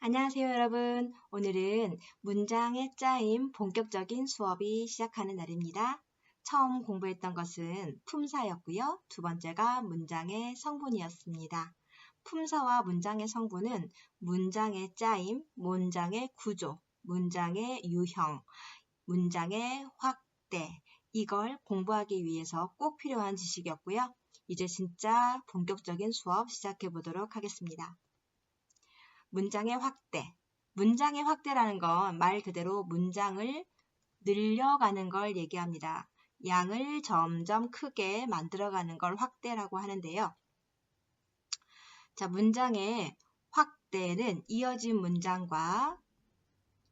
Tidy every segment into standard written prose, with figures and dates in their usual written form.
안녕하세요, 여러분. 오늘은 문장의 짜임 본격적인 수업이 시작하는 날입니다. 처음 공부했던 것은 품사였고요. 두 번째가 문장의 성분이었습니다. 품사와 문장의 성분은 문장의 짜임, 문장의 구조, 문장의 유형, 문장의 확대, 이걸 공부하기 위해서 꼭 필요한 지식이었고요. 이제 진짜 본격적인 수업 시작해 보도록 하겠습니다. 문장의 확대. 문장의 확대라는 건 말 그대로 문장을 늘려가는 걸 얘기합니다. 양을 점점 크게 만들어가는 걸 확대라고 하는데요. 자, 문장의 확대는 이어진 문장과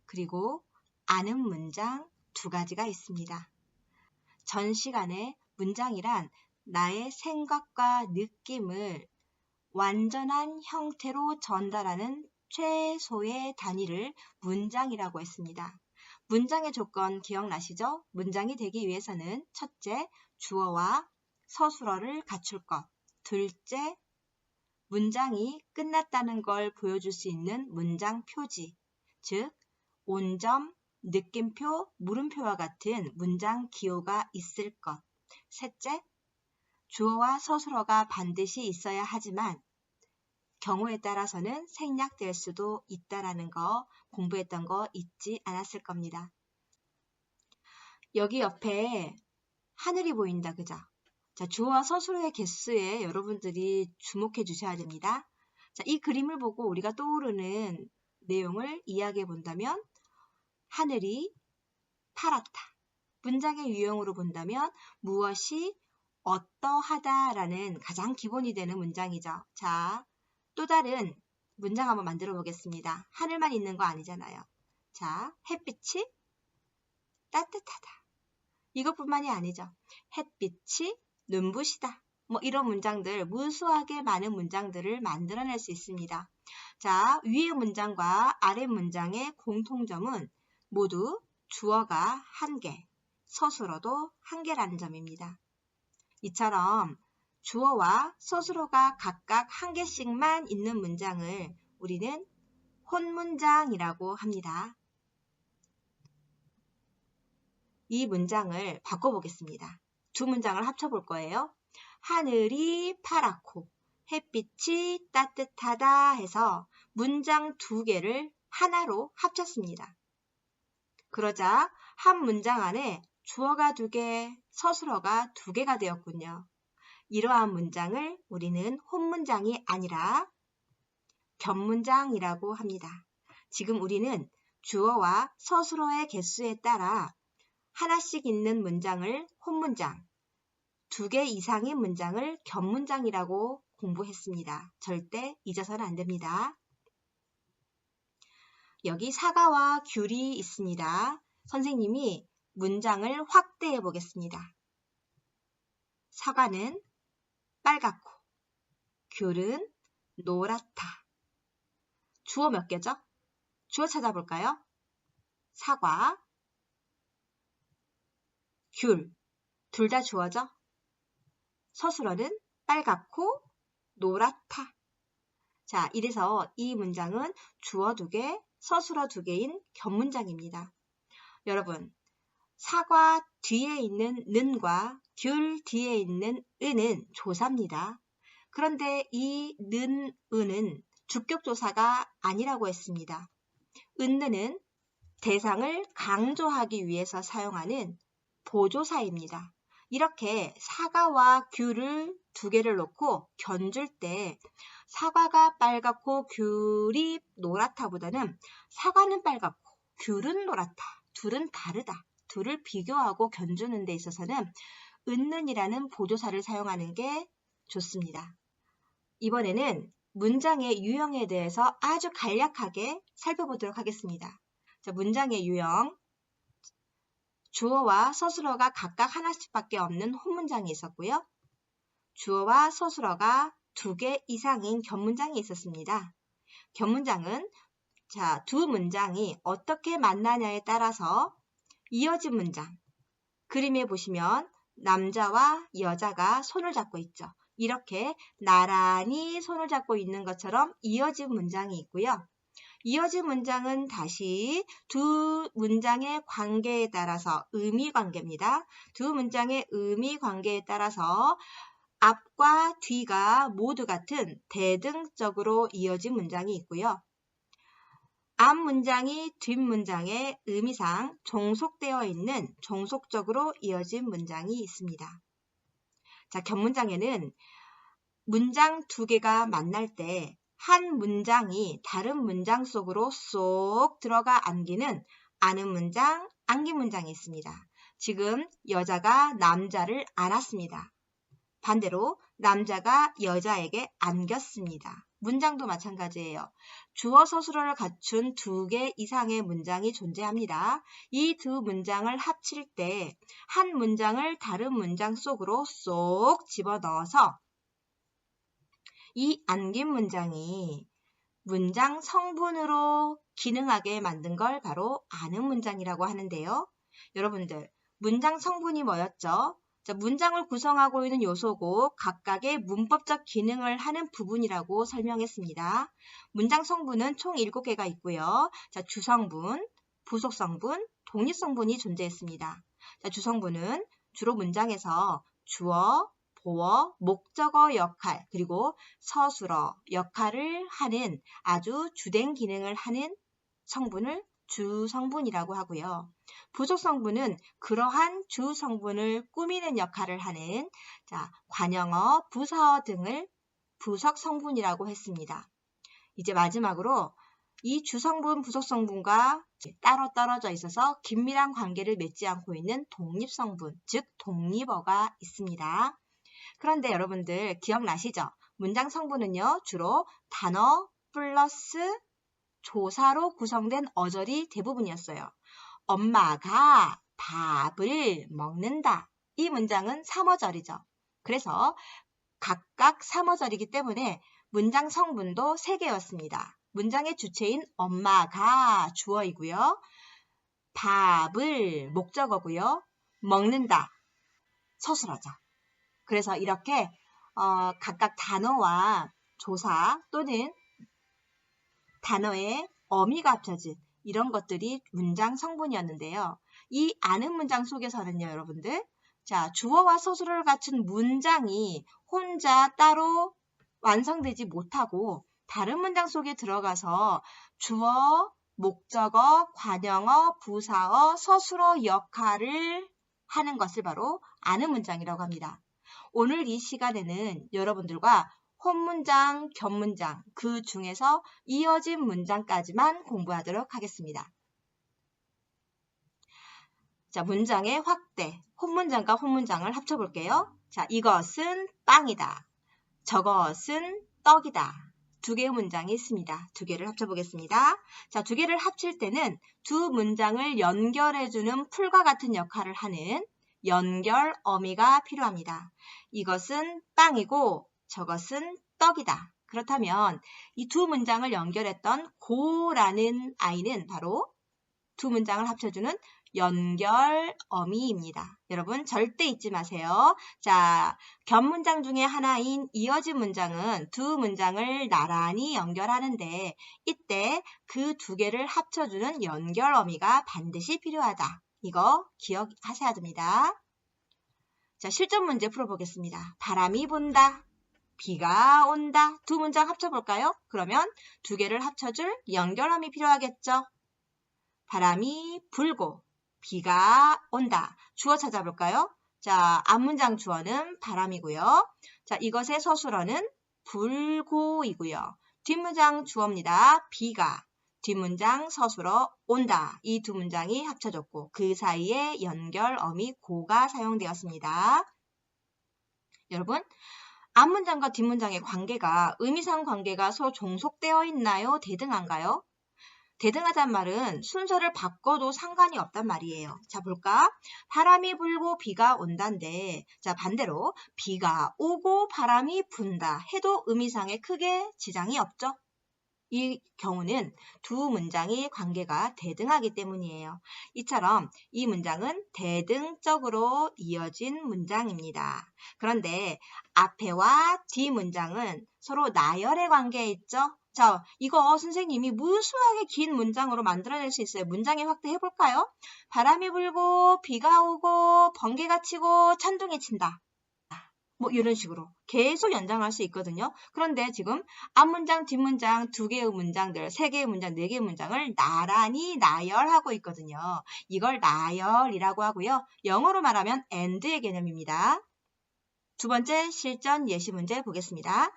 그리고 아는 문장 두 가지가 있습니다. 전 시간에 문장이란 나의 생각과 느낌을 완전한 형태로 전달하는 최소의 단위를 문장이라고 했습니다. 문장의 조건 기억나시죠? 문장이 되기 위해서는 첫째, 주어와 서술어를 갖출 것. 둘째, 문장이 끝났다는 걸 보여줄 수 있는 문장 표지, 즉 온점, 느낌표, 물음표와 같은 문장 기호가 있을 것. 셋째, 주어와 서술어가 반드시 있어야 하지만 경우에 따라서는 생략될 수도 있다라는 거 공부했던 거 잊지 않았을 겁니다. 여기 옆에 하늘이 보인다, 그죠? 자, 주어와 서술어의 개수에 여러분들이 주목해 주셔야 됩니다. 자, 이 그림을 보고 우리가 떠오르는 내용을 이야기해 본다면 하늘이 파랗다. 문장의 유형으로 본다면 무엇이 어떠하다라는 가장 기본이 되는 문장이죠. 자, 또 다른 문장 한번 만들어 보겠습니다. 하늘만 있는 거 아니잖아요. 자, 햇빛이 따뜻하다. 이것뿐만이 아니죠. 햇빛이 눈부시다. 뭐 이런 문장들, 무수하게 많은 문장들을 만들어낼 수 있습니다. 자, 위의 문장과 아래 문장의 공통점은 모두 주어가 한 개, 서술어도 한 개라는 점입니다. 이처럼 주어와 서술어가 각각 한 개씩만 있는 문장을 우리는 혼문장이라고 합니다. 이 문장을 바꿔보겠습니다. 두 문장을 합쳐볼 거예요. 하늘이 파랗고 햇빛이 따뜻하다 해서 문장 두 개를 하나로 합쳤습니다. 그러자 한 문장 안에 주어가 두 개, 서술어가 두 개가 되었군요. 이러한 문장을 우리는 혼문장이 아니라 겹문장이라고 합니다. 지금 우리는 주어와 서술어의 개수에 따라 하나씩 있는 문장을 혼문장, 두 개 이상의 문장을 겹문장이라고 공부했습니다. 절대 잊어서는 안 됩니다. 여기 사과와 귤이 있습니다. 선생님이 문장을 확대해 보겠습니다. 사과는 빨갛고 귤은 노랗다. 주어 몇 개죠? 주어 찾아볼까요? 사과, 귤, 둘 다 주어죠? 서술어는 빨갛고 노랗다. 자, 이래서 이 문장은 주어 두 개, 서술어 두 개인 겹문장입니다. 여러분, 사과 뒤에 있는 는과 귤 뒤에 있는 은은 조사입니다. 그런데 이 는, 은은 주격조사가 아니라고 했습니다. 은는 대상을 강조하기 위해서 사용하는 보조사입니다. 이렇게 사과와 귤을 두 개를 놓고 견줄 때 사과가 빨갛고 귤이 노랗다보다는 사과는 빨갛고 귤은 노랗다. 둘은 다르다. 둘을 비교하고 견주는 데 있어서는 은는이라는 보조사를 사용하는 게 좋습니다. 이번에는 문장의 유형에 대해서 아주 간략하게 살펴보도록 하겠습니다. 자, 문장의 유형. 주어와 서술어가 각각 하나씩밖에 없는 혼문장이 있었고요. 주어와 서술어가 두 개 이상인 겹문장이 있었습니다. 겹문장은 자, 두 문장이 어떻게 만나냐에 따라서 이어진 문장. 그림에 보시면 남자와 여자가 손을 잡고 있죠. 이렇게 나란히 손을 잡고 있는 것처럼 이어진 문장이 있고요. 이어진 문장은 다시 두 문장의 관계에 따라서 의미 관계입니다. 두 문장의 의미 관계에 따라서 앞과 뒤가 모두 같은 대등적으로 이어진 문장이 있고요. 앞 문장이 뒷 문장의 의미상 종속되어 있는 종속적으로 이어진 문장이 있습니다. 자, 겹문장에는 문장 두 개가 만날 때 한 문장이 다른 문장 속으로 쏙 들어가 안기는 아는 문장, 안긴 문장이 있습니다. 지금 여자가 남자를 안았습니다. 반대로 남자가 여자에게 안겼습니다. 문장도 마찬가지예요. 주어 서술어를 갖춘 두 개 이상의 문장이 존재합니다. 이 두 문장을 합칠 때 한 문장을 다른 문장 속으로 쏙 집어넣어서 이 안긴 문장이 문장 성분으로 기능하게 만든 걸 바로 아는 문장이라고 하는데요. 여러분들, 문장 성분이 뭐였죠? 자, 문장을 구성하고 있는 요소고 각각의 문법적 기능을 하는 부분이라고 설명했습니다. 문장 성분은 총 7개가 있고요. 자, 주성분, 부속성분, 독립성분이 존재했습니다. 자, 주성분은 주로 문장에서 주어, 보어, 목적어 역할, 그리고 서술어 역할을 하는 아주 주된 기능을 하는 성분을 주성분이라고 하고요. 부속성분은 그러한 주성분을 꾸미는 역할을 하는 관형어, 부사어 등을 부속성분이라고 했습니다. 이제 마지막으로 이 주성분, 부속성분과 따로 떨어져 있어서 긴밀한 관계를 맺지 않고 있는 독립성분, 즉 독립어가 있습니다. 그런데 여러분들 기억나시죠? 문장 성분은요, 주로 단어 플러스 조사로 구성된 어절이 대부분이었어요. 엄마가 밥을 먹는다. 이 문장은 3어절이죠. 그래서 각각 3어절이기 때문에 문장 성분도 3개였습니다. 문장의 주체인 엄마가 주어이고요. 밥을 목적어고요. 먹는다 서술어죠. 그래서 이렇게 각각 단어와 조사 또는 단어의 어미가 합쳐진 이런 것들이 문장 성분이었는데요. 이 아는 문장 속에서는요, 여러분들, 자, 주어와 서술어를 갖춘 문장이 혼자 따로 완성되지 못하고 다른 문장 속에 들어가서 주어, 목적어, 관형어, 부사어, 서술어 역할을 하는 것을 바로 아는 문장이라고 합니다. 오늘 이 시간에는 여러분들과 혼문장, 겹문장, 그 중에서 이어진 문장까지만 공부하도록 하겠습니다. 자, 문장의 확대, 혼문장과 혼문장을 합쳐볼게요. 자, 이것은 빵이다. 저것은 떡이다. 두 개의 문장이 있습니다. 두 개를 합쳐보겠습니다. 자, 두 개를 합칠 때는 두 문장을 연결해주는 풀과 같은 역할을 하는 연결 어미가 필요합니다. 이것은 빵이고 저것은 떡이다. 그렇다면 이 두 문장을 연결했던 고라는 아이는 바로 두 문장을 합쳐주는 연결 어미입니다. 여러분 절대 잊지 마세요. 자, 겹문장 중에 하나인 이어진 문장은 두 문장을 나란히 연결하는데 이때 그 두 개를 합쳐주는 연결 어미가 반드시 필요하다. 이거 기억하셔야 됩니다. 자, 실전 문제 풀어보겠습니다. 바람이 분다. 비가 온다. 두 문장 합쳐볼까요? 그러면 두 개를 합쳐줄 연결어미 필요하겠죠? 바람이 불고 비가 온다. 주어 찾아볼까요? 자, 앞문장 주어는 바람이고요. 자, 이것의 서술어는 불고이고요. 뒷문장 주어입니다. 비가. 뒷문장 서술어 온다. 이 두 문장이 합쳐졌고 그 사이에 연결 어미 고가 사용되었습니다. 여러분, 앞문장과 뒷문장의 관계가 의미상 관계가 서로 종속되어 있나요? 대등한가요? 대등하단 말은 순서를 바꿔도 상관이 없단 말이에요. 자, 볼까? 바람이 불고 비가 온다인데, 자, 반대로 비가 오고 바람이 분다 해도 의미상에 크게 지장이 없죠? 이 경우는 두 문장의 관계가 대등하기 때문이에요. 이처럼 이 문장은 대등적으로 이어진 문장입니다. 그런데 앞에와 뒤 문장은 서로 나열의 관계에 있죠? 자, 이거 선생님이 무수하게 긴 문장으로 만들어낼 수 있어요. 문장의 확대 해볼까요? 바람이 불고 비가 오고 번개가 치고 천둥이 친다. 뭐 이런 식으로 계속 연장할 수 있거든요. 그런데 지금 앞문장, 뒷문장 2개의 문장들, 3개의 문장, 4개의 문장을 나란히 나열하고 있거든요. 이걸 나열이라고 하고요. 영어로 말하면 and의 개념입니다. 두 번째 실전 예시 문제 보겠습니다.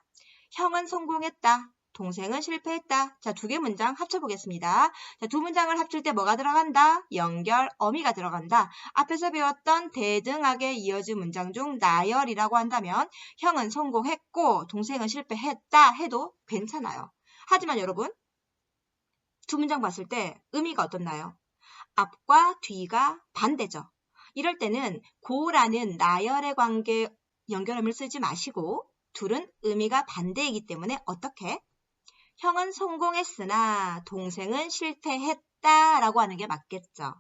형은 성공했다. 동생은 실패했다. 자, 2개 문장 합쳐보겠습니다. 자, 2문장을 합칠 때 뭐가 들어간다? 연결, 어미가 들어간다. 앞에서 배웠던 대등하게 이어진 문장 중 나열이라고 한다면 형은 성공했고 동생은 실패했다 해도 괜찮아요. 하지만 여러분, 2문장 봤을 때 의미가 어떻나요? 앞과 뒤가 반대죠. 이럴 때는 고라는 나열의 관계 연결음을 쓰지 마시고 둘은 의미가 반대이기 때문에 어떻게? 형은 성공했으나 동생은 실패했다 라고 하는 게 맞겠죠.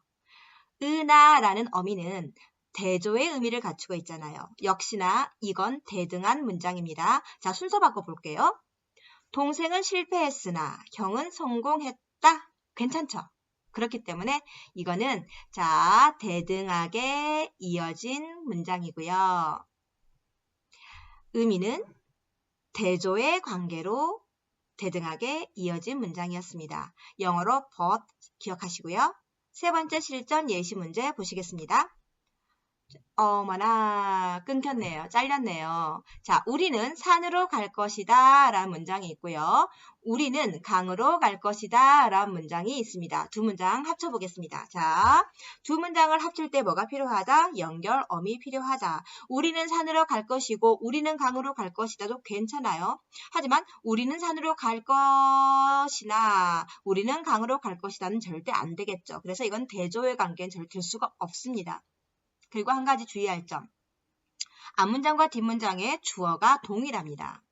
으나라는 어미는 대조의 의미를 갖추고 있잖아요. 역시나 이건 대등한 문장입니다. 자, 순서 바꿔볼게요. 동생은 실패했으나 형은 성공했다. 괜찮죠? 그렇기 때문에 이거는 자 대등하게 이어진 문장이고요. 의미는 대조의 관계로 대등하게 이어진 문장이었습니다. 영어로 but 기억하시고요. 세 번째 실전 예시 문제 보시겠습니다. 어머나 끊겼네요. 잘렸네요. 자, 우리는 산으로 갈 것이다 라는 문장이 있고요. 우리는 강으로 갈 것이다 라는 문장이 있습니다. 2문장 합쳐보겠습니다. 자, 2문장을 합칠 때 뭐가 필요하다? 연결 어미 필요하다. 우리는 산으로 갈 것이고 우리는 강으로 갈 것이다도 괜찮아요. 하지만 우리는 산으로 갈 것이나 우리는 강으로 갈 것이다는 절대 안 되겠죠. 그래서 이건 대조의 관계는 절대 될 수가 없습니다. 그리고 한 가지 주의할 점. 앞문장과 뒷문장의 주어가 동일합니다.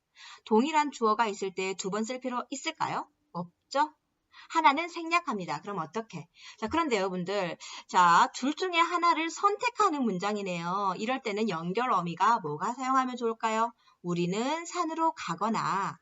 동일한 주어가 있을 때 2번 쓸 필요 있을까요? 없죠? 하나는 생략합니다. 그럼 어떻게? 자, 그런데 여러분들, 자, 둘 중에 하나를 선택하는 문장이네요. 이럴 때는 연결 어미가 뭐가 사용하면 좋을까요? 우리는 산으로 가거나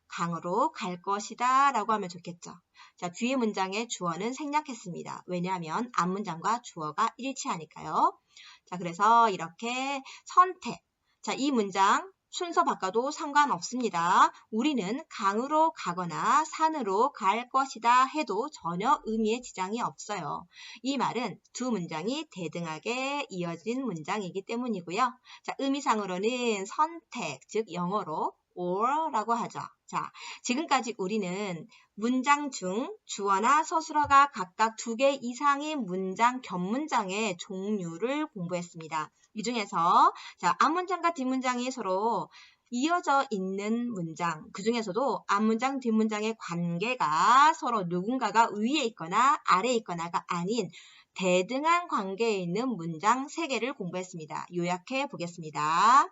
강으로 갈 것이다 라고 하면 좋겠죠. 자, 뒤에 문장의 주어는 생략했습니다. 왜냐하면 앞문장과 주어가 일치하니까요. 자, 그래서 이렇게 선택. 자, 이 문장 순서 바꿔도 상관없습니다. 우리는 강으로 가거나 산으로 갈 것이다 해도 전혀 의미에 지장이 없어요. 이 말은 2 문장이 대등하게 이어진 문장이기 때문이고요. 자, 의미상으로는 선택, 즉 영어로 or라고 하죠. 자, 지금까지 우리는 문장 중 주어나 서술어가 각각 2개 이상의 문장, 겹문장의 종류를 공부했습니다. 이 중에서 자, 앞문장과 뒷문장이 서로 이어져 있는 문장, 그 중에서도 앞문장, 뒷문장의 관계가 서로 누군가가 위에 있거나 아래에 있거나가 아닌 대등한 관계에 있는 문장 3개를 공부했습니다. 요약해 보겠습니다.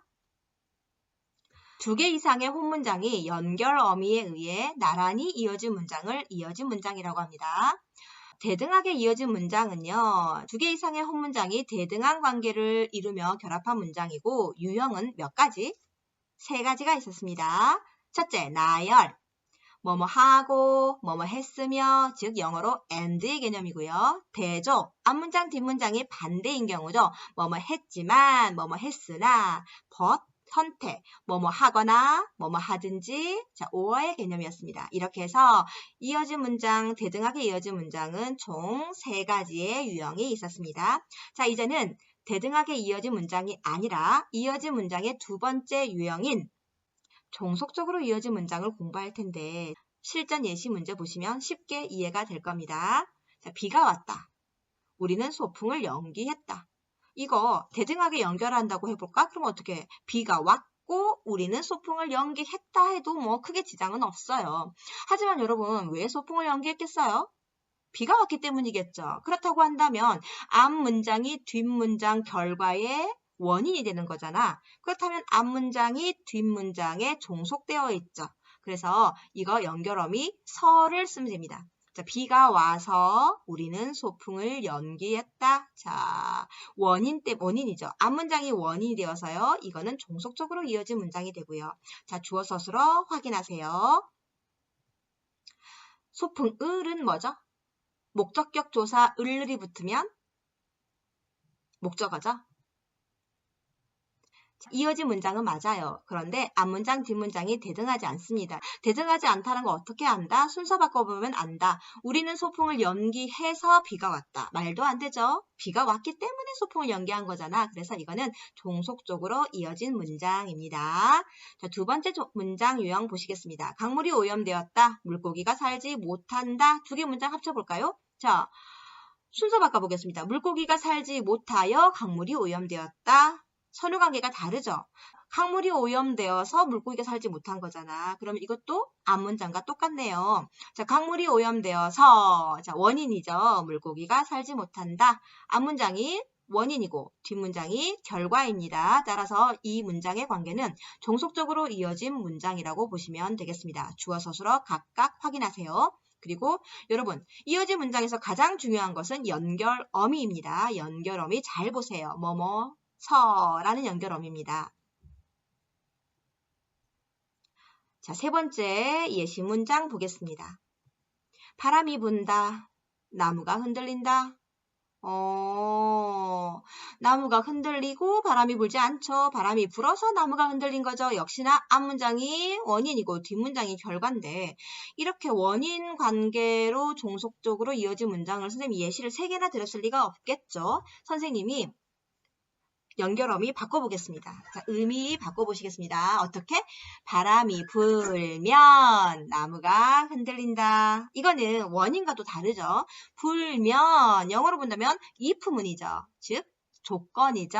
2개 이상의 혼문장이 연결 어미에 의해 나란히 이어진 문장을 이어진 문장이라고 합니다. 대등하게 이어진 문장은요. 2개 이상의 혼문장이 대등한 관계를 이루며 결합한 문장이고 유형은 몇 가지? 3가지가 있었습니다. 첫째, 나열. 뭐뭐 하고 뭐뭐 했으며 즉 영어로 and의 개념이고요. 대조, 앞문장 뒷문장이 반대인 경우죠. 뭐뭐 했지만 뭐뭐 했으나 but 선택, 뭐뭐 하거나 뭐뭐 하든지 자, or의 개념이었습니다. 이렇게 해서 이어진 문장, 대등하게 이어진 문장은 총 3가지의 유형이 있었습니다. 자, 이제는 대등하게 이어진 문장이 아니라 이어진 문장의 2번째 유형인 종속적으로 이어진 문장을 공부할 텐데 실전 예시 문제 보시면 쉽게 이해가 될 겁니다. 자, 비가 왔다. 우리는 소풍을 연기했다. 이거 대등하게 연결한다고 해볼까? 그럼 어떻게? 비가 왔고 우리는 소풍을 연기했다 해도 뭐 크게 지장은 없어요. 하지만 여러분 왜 소풍을 연기했겠어요? 비가 왔기 때문이겠죠. 그렇다고 한다면 앞 문장이 뒷 문장 결과의 원인이 되는 거잖아. 그렇다면 앞 문장이 뒷 문장에 종속되어 있죠. 그래서 이거 연결어미 서를 쓰면 됩니다. 자, 비가 와서 우리는 소풍을 연기했다. 자, 원인이죠. 앞 문장이 원인이 되어서요. 이거는 종속적으로 이어진 문장이 되고요. 자, 주어 서술어 확인하세요. 소풍을은 뭐죠? 목적격 조사 을이 붙으면 목적어죠. 이어진 문장은 맞아요. 그런데 앞문장, 뒷문장이 대등하지 않습니다. 대등하지 않다는 거 어떻게 안다? 순서 바꿔보면 안다. 우리는 소풍을 연기해서 비가 왔다. 말도 안 되죠? 비가 왔기 때문에 소풍을 연기한 거잖아. 그래서 이거는 종속적으로 이어진 문장입니다. 자, 두 번째 문장 유형 보시겠습니다. 강물이 오염되었다. 물고기가 살지 못한다. 두 개 문장 합쳐볼까요? 자, 순서 바꿔보겠습니다. 물고기가 살지 못하여 강물이 오염되었다. 선후관계가 다르죠. 강물이 오염되어서 물고기가 살지 못한 거잖아. 그럼 이것도 앞문장과 똑같네요. 자, 강물이 오염되어서 자, 원인이죠. 물고기가 살지 못한다. 앞문장이 원인이고 뒷문장이 결과입니다. 따라서 이 문장의 관계는 종속적으로 이어진 문장이라고 보시면 되겠습니다. 주어 서술어 각각 확인하세요. 그리고 여러분, 이어진 문장에서 가장 중요한 것은 연결어미입니다. 연결어미 잘 보세요. 뭐뭐 서라는 연결어미입니다. 자, 세 번째 예시 문장 보겠습니다. 바람이 분다. 나무가 흔들린다. 나무가 흔들리고 바람이 불지 않죠. 바람이 불어서 나무가 흔들린 거죠. 역시나 앞문장이 원인이고 뒷문장이 결과인데 이렇게 원인 관계로 종속적으로 이어진 문장을 선생님이 예시를 3개나 드렸을 리가 없겠죠. 선생님이 연결어미 바꿔보겠습니다. 자, 의미 바꿔보시겠습니다. 어떻게? 바람이 불면 나무가 흔들린다. 이거는 원인과도 다르죠. 불면 영어로 본다면 if문이죠. 즉 조건이죠.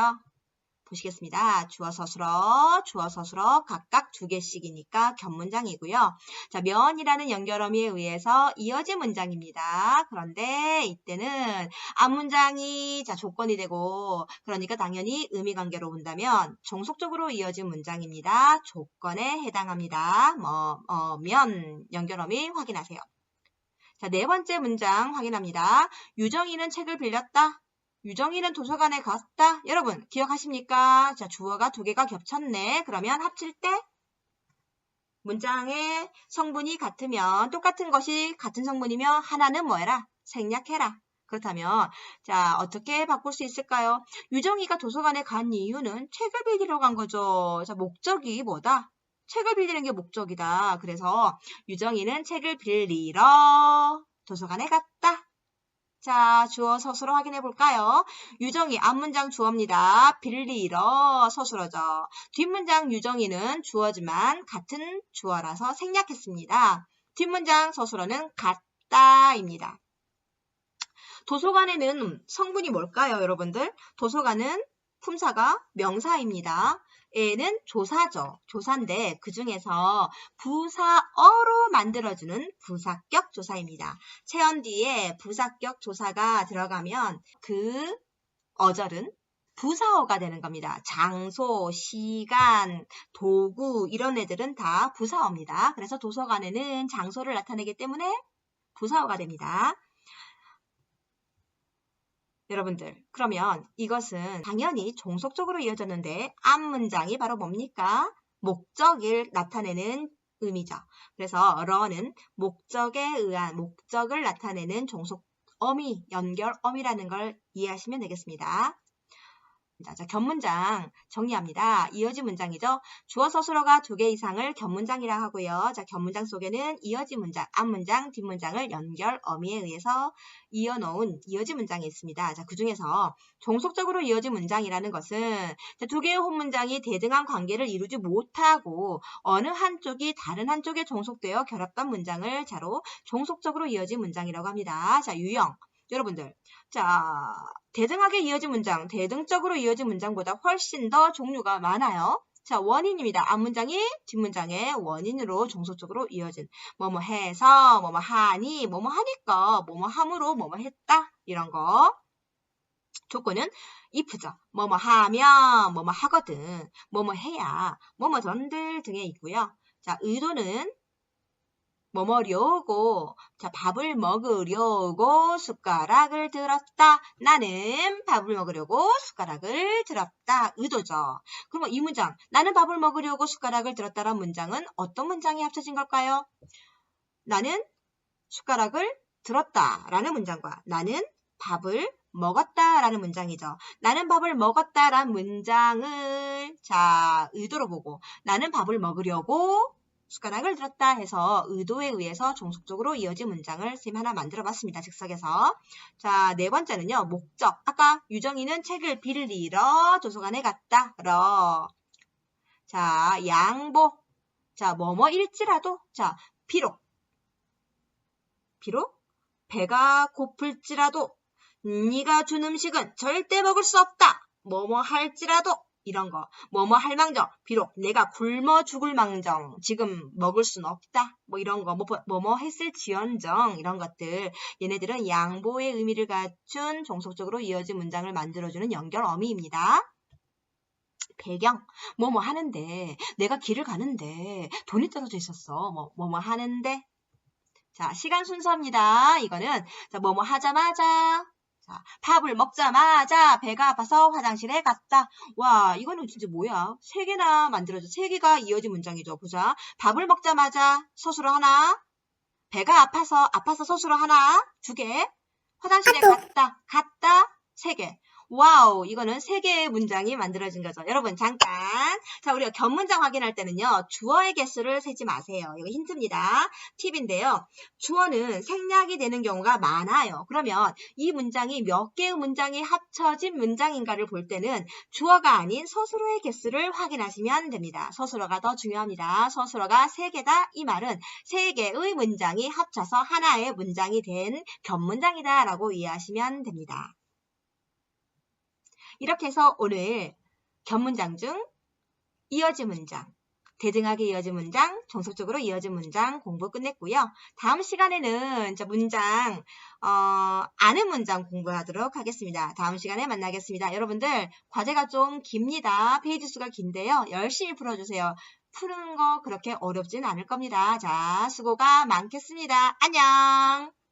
보시겠습니다. 주어 서술어 각각 2개씩이니까 겹문장이고요. 자, 면이라는 연결어미에 의해서 이어진 문장입니다. 그런데 이때는 앞문장이 자, 조건이 되고 그러니까 당연히 의미관계로 본다면 종속적으로 이어진 문장입니다. 조건에 해당합니다. 면 연결어미 확인하세요. 자, 네 번째 문장 확인합니다. 유정이는 책을 빌렸다. 유정이는 도서관에 갔다. 여러분 기억하십니까? 자, 주어가 2개가 겹쳤네. 그러면 합칠 때 문장의 성분이 같으면 똑같은 것이 같은 성분이면 하나는 뭐 해라? 생략해라. 그렇다면 자, 어떻게 바꿀 수 있을까요? 유정이가 도서관에 간 이유는 책을 빌리러 간 거죠. 자, 목적이 뭐다? 책을 빌리는 게 목적이다. 그래서 유정이는 책을 빌리러 도서관에 갔다. 자, 주어 서술어 확인해 볼까요? 유정이 앞문장 주어입니다. 빌리러 서술어죠. 뒷문장 유정이는 주어지만 같은 주어라서 생략했습니다. 뒷문장 서술어는 같다입니다. 도서관에는 성분이 뭘까요, 여러분들? 도서관은 품사가 명사입니다. 에는 조사죠. 조사인데 그 중에서 부사어로 만들어주는 부사격 조사입니다. 체언 뒤에 부사격 조사가 들어가면 그 어절은 부사어가 되는 겁니다. 장소, 시간, 도구 이런 애들은 다 부사어입니다. 그래서 도서관에는 장소를 나타내기 때문에 부사어가 됩니다. 여러분들, 그러면 이것은 당연히 종속적으로 이어졌는데 앞문장이 바로 뭡니까? 목적을 나타내는 의미죠. 그래서 러는 목적에 의한 목적을 나타내는 종속어미, 연결어미라는 걸 이해하시면 되겠습니다. 자, 겹문장 정리합니다. 이어진 문장이죠. 주어 서술어가 2개 이상을 겹문장이라 하고요. 자, 겹문장 속에는 이어진 문장, 앞문장, 뒷문장을 연결 어미에 의해서 이어놓은 이어진 문장이 있습니다. 자, 그 중에서 종속적으로 이어진 문장이라는 것은 자, 2개의 혼문장이 대등한 관계를 이루지 못하고 어느 한쪽이 다른 한쪽에 종속되어 결합된 문장을 자로 종속적으로 이어진 문장이라고 합니다. 자, 유형. 여러분들, 자, 대등하게 이어진 문장, 대등적으로 이어진 문장보다 훨씬 더 종류가 많아요. 자, 원인입니다. 앞문장이 뒷문장의 원인으로 종속적으로 이어진 뭐뭐 해서, 뭐뭐 하니, 뭐뭐 하니까, 뭐뭐 함으로, 뭐뭐 했다 이런 거. 조건은 if죠. 뭐뭐 하면, 뭐뭐 하거든, 뭐뭐 해야, 뭐뭐 전들 등에 있고요. 자, 의도는 뭐뭐려고, 자, 밥을 먹으려고 숟가락을 들었다. 나는 밥을 먹으려고 숟가락을 들었다. 의도죠. 그럼 이 문장, 나는 밥을 먹으려고 숟가락을 들었다라는 문장은 어떤 문장이 합쳐진 걸까요? 나는 숟가락을 들었다 라는 문장과 나는 밥을 먹었다 라는 문장이죠. 나는 밥을 먹었다 라는 문장을 자 의도로 보고 나는 밥을 먹으려고 숟가락을 들었다 해서 의도에 의해서 종속적으로 이어진 문장을 선생님 하나 만들어 봤습니다. 즉석에서. 자, 네 번째는요. 목적. 아까 유정이는 책을 빌리러 도서관에 갔다. 자, 양보. 자, 뭐뭐일지라도. 자, 비록 배가 고플지라도 네가 준 음식은 절대 먹을 수 없다. 뭐뭐 할지라도 이런 거. 뭐뭐 할 망정. 비록 내가 굶어 죽을 망정. 지금 먹을 수는 없다. 뭐 이런 거. 뭐뭐 했을지언정 이런 것들. 얘네들은 양보의 의미를 갖춘 종속적으로 이어진 문장을 만들어주는 연결 어미입니다. 배경. 뭐뭐 하는데 내가 길을 가는데 돈이 떨어져 있었어. 뭐뭐 하는데. 자, 시간 순서입니다. 이거는 자, 뭐뭐 하자마자 자, 밥을 먹자마자 배가 아파서 화장실에 갔다. 와, 이거는 진짜 뭐야? 3개나 만들어줘. 3개가 이어진 문장이죠. 보자. 밥을 먹자마자 서술어 하나. 배가 아파서 서술어 하나. 2개. 화장실에 갔다. 3개. 와우, 이거는 3개의 문장이 만들어진 거죠. 여러분, 잠깐. 자, 우리가 견문장 확인할 때는요, 주어의 개수를 세지 마세요. 이거 힌트입니다. 팁인데요. 주어는 생략이 되는 경우가 많아요. 그러면 이 문장이 몇 개의 문장이 합쳐진 문장인가를 볼 때는 주어가 아닌 서술어의 개수를 확인하시면 됩니다. 서술어가 더 중요합니다. 서술어가 3개다. 이 말은 3개의 문장이 합쳐서 하나의 문장이 된 견문장이다 라고 이해하시면 됩니다. 이렇게 해서 오늘 견문장 중 이어진 문장, 대등하게 이어진 문장, 종속적으로 이어진 문장 공부 끝냈고요. 다음 시간에는 문장, 아는 문장 공부하도록 하겠습니다. 다음 시간에 만나겠습니다. 여러분들 과제가 좀 깁니다. 페이지 수가 긴데요. 열심히 풀어주세요. 푸는 거 그렇게 어렵진 않을 겁니다. 자, 수고가 많겠습니다. 안녕!